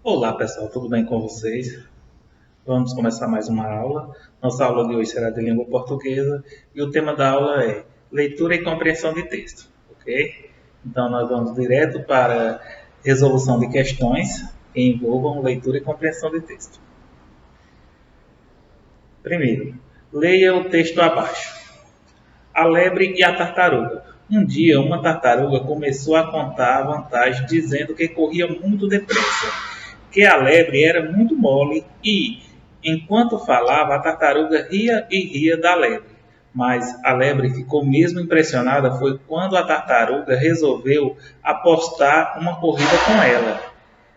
Olá pessoal, tudo bem com vocês? Vamos começar mais uma aula. Nossa aula de hoje será de língua portuguesa e o tema da aula é leitura e compreensão de texto, ok? Então nós vamos direto para resolução de questões que envolvam leitura e compreensão de texto. Primeiro, leia o texto abaixo. A lebre e a tartaruga. Um dia uma tartaruga começou a contar vantagens dizendo que corria muito depressa, que a lebre era muito mole e, enquanto falava, a tartaruga ria e ria da lebre. Mas a lebre ficou mesmo impressionada foi quando a tartaruga resolveu apostar uma corrida com ela.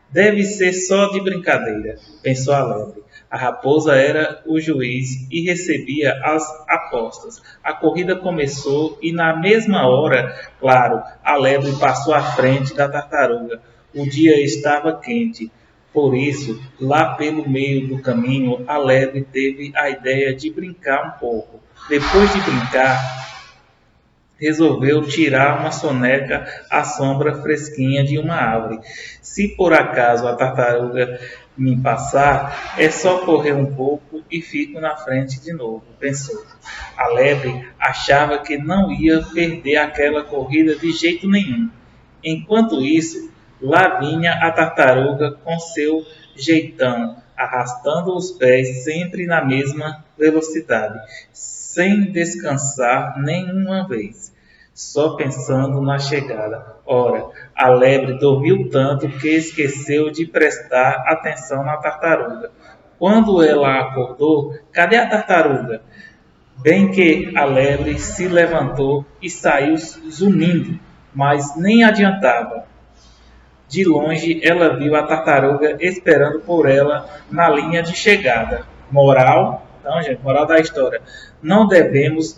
Deve ser só de brincadeira, pensou a lebre. A raposa era o juiz e recebia as apostas. A corrida começou e na mesma hora, claro, a lebre passou à frente da tartaruga. O dia estava quente. Por isso, lá pelo meio do caminho, a lebre teve a ideia de brincar um pouco. Depois de brincar, resolveu tirar uma soneca à sombra fresquinha de uma árvore. Se por acaso a tartaruga me passar, é só correr um pouco e fico na frente de novo, pensou. A lebre achava que não ia perder aquela corrida de jeito nenhum. Enquanto isso, lá vinha a tartaruga com seu jeitão, arrastando os pés sempre na mesma velocidade, sem descansar nenhuma vez, só pensando na chegada. Ora, a lebre dormiu tanto que esqueceu de prestar atenção na tartaruga. Quando ela acordou, cadê a tartaruga? Bem que a lebre se levantou e saiu zunindo, mas nem adiantava. De longe, ela viu a tartaruga esperando por ela na linha de chegada. Moral, então, gente, moral da história. Não devemos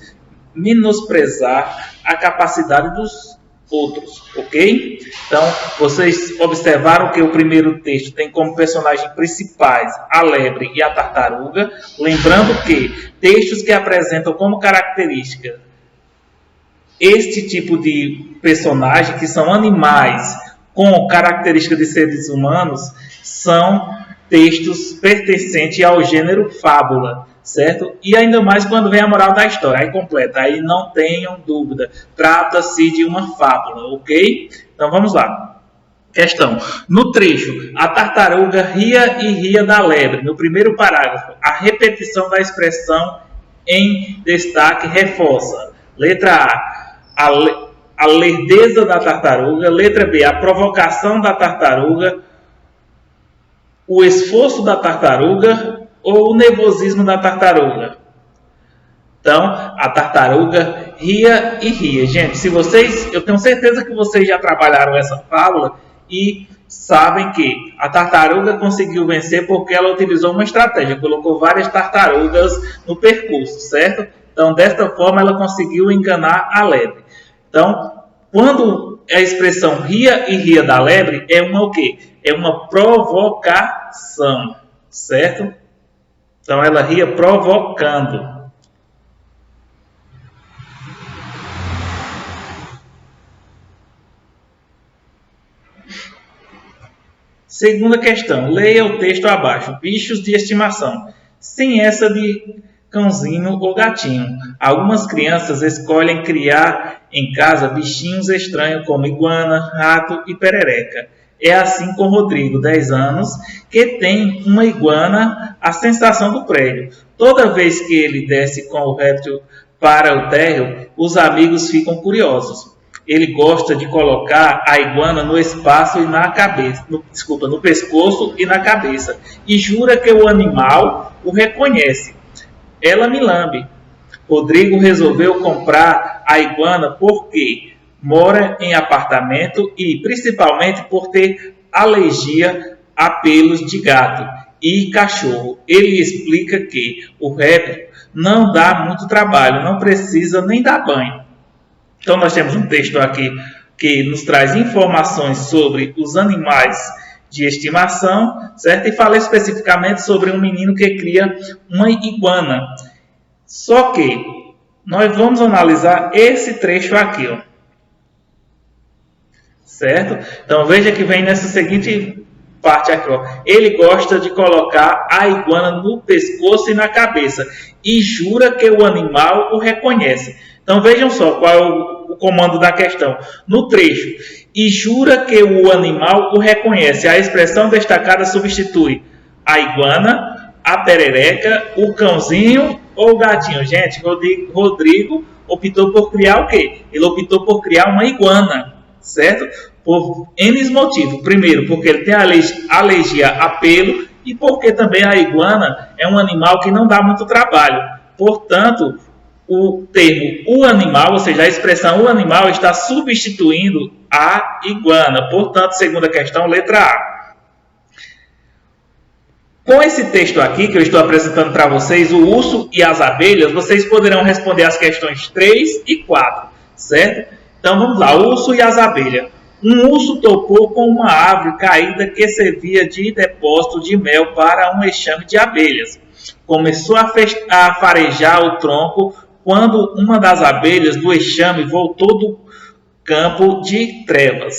menosprezar a capacidade dos outros, ok? Então, vocês observaram que o primeiro texto tem como personagens principais a lebre e a tartaruga. Lembrando que textos que apresentam como característica este tipo de personagem, que são animais com características de seres humanos, são textos pertencentes ao gênero fábula, certo? E ainda mais quando vem a moral da história, aí completa, aí não tenham dúvida, trata-se de uma fábula, ok? Então vamos lá. Questão. No trecho, a tartaruga ria e ria da lebre. No primeiro parágrafo, a repetição da expressão em destaque reforça. Letra A. A lerdeza da tartaruga. Letra B, a provocação da tartaruga, o esforço da tartaruga ou o nervosismo da tartaruga. Então, a tartaruga ria e ria. Gente, se vocês, eu tenho certeza que vocês já trabalharam essa fábula e sabem que a tartaruga conseguiu vencer porque ela utilizou uma estratégia, colocou várias tartarugas no percurso, certo? Então, desta forma, ela conseguiu enganar a lebre. Então, quando a expressão ria e ria da lebre, é uma o quê? É uma provocação, certo? Então, ela ria provocando. Segunda questão. Leia o texto abaixo. Bichos de estimação. Sem essa de cãozinho ou gatinho. Algumas crianças escolhem criar em casa bichinhos estranhos como iguana, rato e perereca. É assim com Rodrigo, 10 anos, que tem uma iguana, a sensação do prédio. Toda vez que ele desce com o réptil para o térreo, os amigos ficam curiosos. Ele gosta de colocar a iguana no espaço e na cabeça, no pescoço e na cabeça, e jura que o animal o reconhece. Ela me lambe. Rodrigo resolveu comprar a iguana porque mora em apartamento e principalmente por ter alergia a pelos de gato e cachorro. Ele explica que o réptil não dá muito trabalho, não precisa nem dar banho. Então nós temos um texto aqui que nos traz informações sobre os animais de estimação, certo? E fala especificamente sobre um menino que cria uma iguana. Só que nós vamos analisar esse trecho aqui, ó. Certo? Então veja que vem nessa seguinte parte aqui, ó. Ele gosta de colocar a iguana no pescoço e na cabeça e jura que o animal o reconhece. Então vejam só qual é o comando da questão. No trecho, e jura que o animal o reconhece. A expressão destacada substitui a iguana, a perereca, o cãozinho ou o gatinho. Gente, Rodrigo optou por criar o quê? Ele optou por criar uma iguana, certo? Por N motivos. Primeiro, porque ele tem alergia a pelo e porque também a iguana é um animal que não dá muito trabalho. Portanto, o termo o animal, ou seja, a expressão o animal está substituindo a iguana. Portanto, segunda questão, letra A. Com esse texto aqui que eu estou apresentando para vocês, o urso e as abelhas, vocês poderão responder as questões 3 e 4, certo? Então vamos lá, o urso e as abelhas. Um urso topou com uma árvore caída que servia de depósito de mel para um enxame de abelhas. Começou a farejar o tronco quando uma das abelhas do enxame voltou do campo de trevos.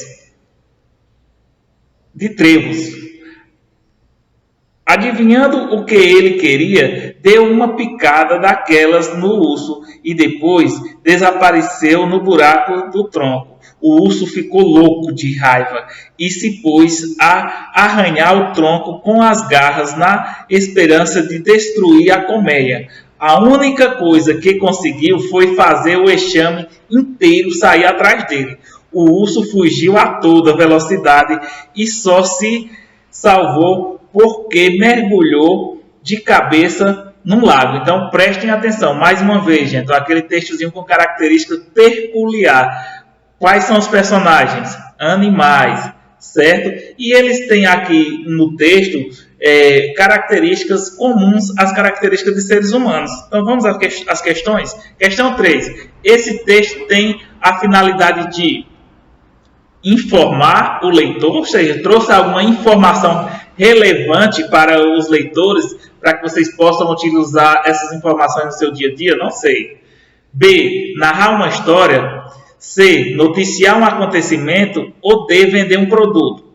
Adivinhando o que ele queria, deu uma picada daquelas no urso e depois desapareceu no buraco do tronco. O urso ficou louco de raiva e se pôs a arranhar o tronco com as garras na esperança de destruir a colmeia. A única coisa que conseguiu foi fazer o enxame inteiro sair atrás dele. O urso fugiu a toda velocidade e só se salvou porque mergulhou de cabeça num lago. Então prestem atenção, mais uma vez, gente, aquele textozinho com característica peculiar. Quais são os personagens? Animais, certo? E eles têm aqui no texto características comuns às características de seres humanos. Então vamos às questões. Questão 3. Esse texto tem a finalidade de informar o leitor, ou seja, trouxe alguma informação relevante para os leitores, para que vocês possam utilizar essas informações no seu dia a dia? Não sei. B. Narrar uma história. C. Noticiar um acontecimento. Ou D. Vender um produto.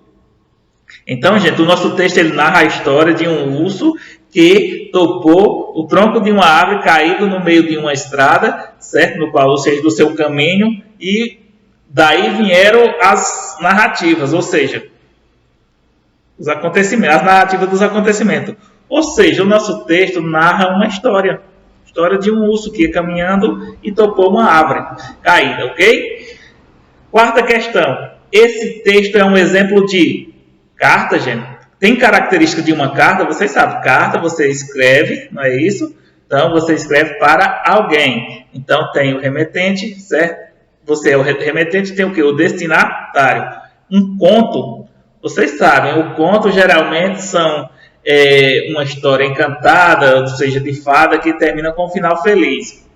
Então, gente, o nosso texto ele narra a história de um urso que topou o tronco de uma árvore caído no meio de uma estrada, certo? No qual, ou seja, do seu caminho, e daí vieram as narrativas, ou seja, os acontecimentos, as narrativas dos acontecimentos. Ou seja, o nosso texto narra uma história. História de um urso que ia caminhando e topou uma árvore caída, ok? Quarta questão. Esse texto é um exemplo de carta, gente. Tem característica de uma carta, vocês sabem. Carta você escreve, não é isso? Então, você escreve para alguém. Então, tem o remetente, certo? Você é o remetente, tem o quê? O destinatário. Um conto, vocês sabem, o conto geralmente são uma história encantada, ou seja, de fada, que termina com um final feliz.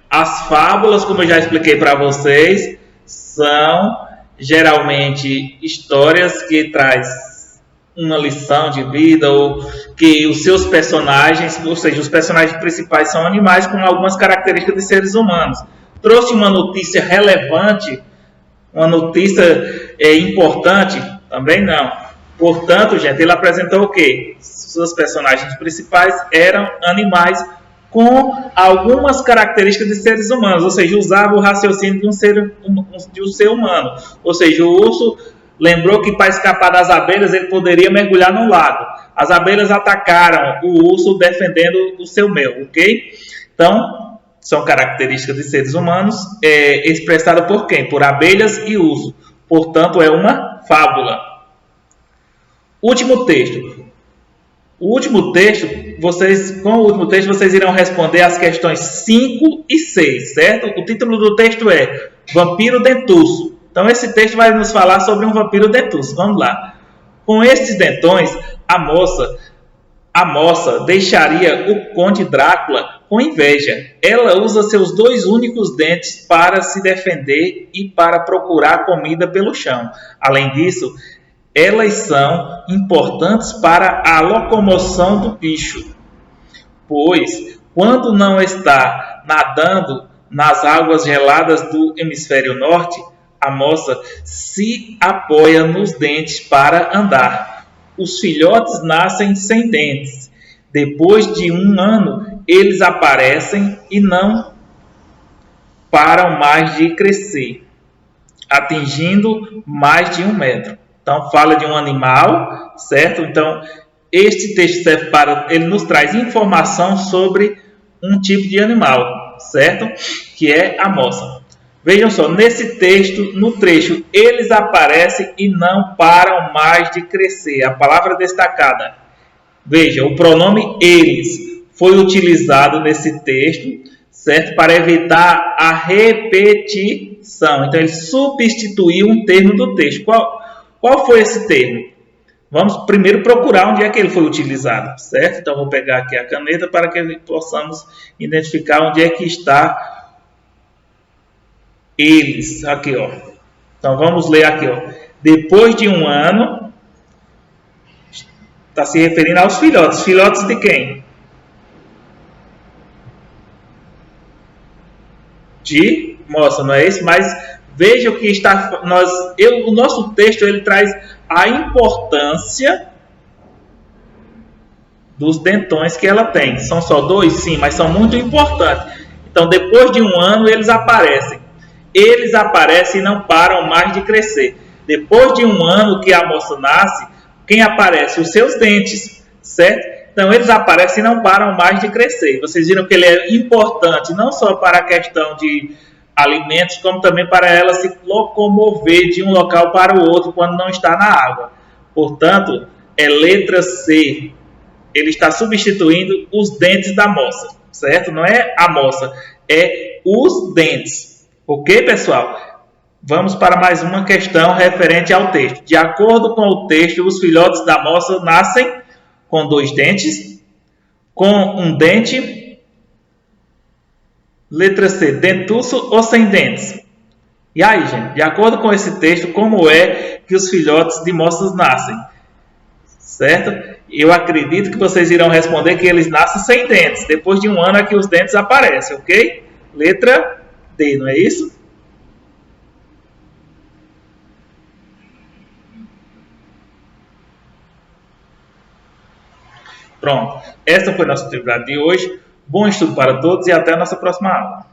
As fábulas, como eu já expliquei para vocês, são geralmente histórias que traz uma lição de vida, ou que os seus personagens, ou seja, os personagens principais são animais com algumas características de seres humanos. Trouxe uma notícia relevante, uma notícia importante? Também não. Portanto, gente, ele apresentou o quê? Seus personagens principais eram animais com algumas características de seres humanos, ou seja, usava o raciocínio de um ser humano. Ou seja, o urso lembrou que para escapar das abelhas ele poderia mergulhar no lago. As abelhas atacaram o urso defendendo o seu mel, ok? Então, são características de seres humanos expressadas por quem? Por abelhas e urso. Portanto, é uma fábula. Último texto. Com o último texto, vocês irão responder as questões 5 e 6, certo? O título do texto é Vampiro Dentuço. Então, esse texto vai nos falar sobre um vampiro dentuço. Vamos lá. Com estes dentões, a moça deixaria o Conde Drácula com inveja. Ela usa seus 2 únicos dentes para se defender e para procurar comida pelo chão. Além disso, elas são importantes para a locomoção do bicho, pois quando não está nadando nas águas geladas do hemisfério norte, a moça se apoia nos dentes para andar. os filhotes nascem sem dentes. Depois de 1 ano, eles aparecem e não param mais de crescer, atingindo mais de 1 metro. Então, fala de um animal, certo? Então, este texto serve para, ele nos traz informação sobre um tipo de animal, certo? Que é a moça. Vejam só, nesse texto, no trecho, eles aparecem e não param mais de crescer. A palavra destacada. Veja, o pronome eles foi utilizado nesse texto, certo? Para evitar a repetição. Então, ele substituiu um termo do texto. Qual foi esse termo? Vamos primeiro procurar onde é que ele foi utilizado, certo? Então, vou pegar aqui a caneta para que possamos identificar onde é que está eles. Aqui, ó. Então, vamos ler aqui, ó. Depois de 1 ano, está se referindo aos filhotes. Filhotes de quem? De moça, não é isso? Mas veja o que está... o nosso texto ele traz a importância dos dentões que ela tem. São só 2? Sim, mas são muito importantes. Então, depois de 1 ano, eles aparecem. Eles aparecem e não param mais de crescer. Depois de 1 ano que a moça nasce, quem aparece? Os seus dentes, certo? Então, eles aparecem e não param mais de crescer. Vocês viram que ele é importante não só para a questão de alimentos, como também para ela se locomover de um local para o outro quando não está na água. Portanto, é letra C. Ele está substituindo os dentes da moça, certo? Não é a moça, é os dentes. Ok, pessoal? Vamos para mais uma questão referente ao texto. De acordo com o texto, os filhotes da moça nascem com 2 dentes, com 1 dente. Letra C, dentuço ou sem dentes? E aí, gente, de acordo com esse texto, como é que os filhotes de moças nascem? Certo? Eu acredito que vocês irão responder que eles nascem sem dentes. Depois de 1 ano é que os dentes aparecem, ok? Letra D, não é isso? Pronto. Essa foi a nossa atividade de hoje. Bom estudo para todos e até a nossa próxima aula.